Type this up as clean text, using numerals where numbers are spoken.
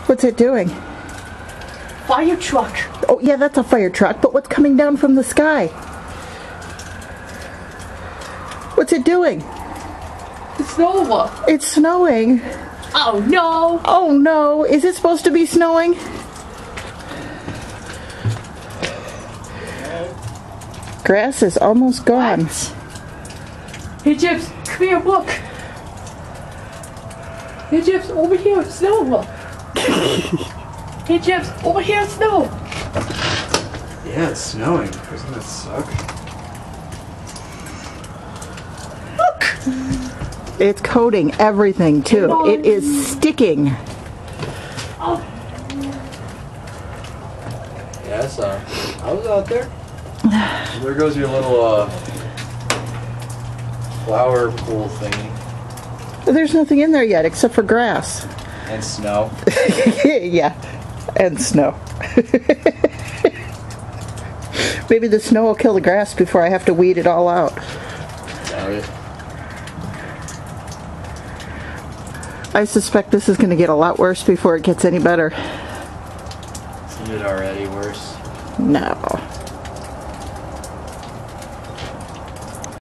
What's it doing? Fire truck. Oh, yeah, that's a fire truck, but what's coming down from the sky? What's it doing? It's over. It's snowing. Oh no. Oh no, is it supposed to be snowing? Grass is almost gone. Hey Jeff, come here, look. Hey Jeff, over here, it's snow. Hey Jeff, over here, it's snow. Yeah, it's snowing. Doesn't that suck? Look. It's coating everything too. It is sticking. Oh. Yeah, I was out there. There goes your little flower pool thingy. There's nothing in there yet except for grass. And snow. Yeah, and snow. Maybe the snow will kill the grass before I have to weed it all out. Doubt it. I suspect this is going to get a lot worse before it gets any better. Isn't it already worse? No.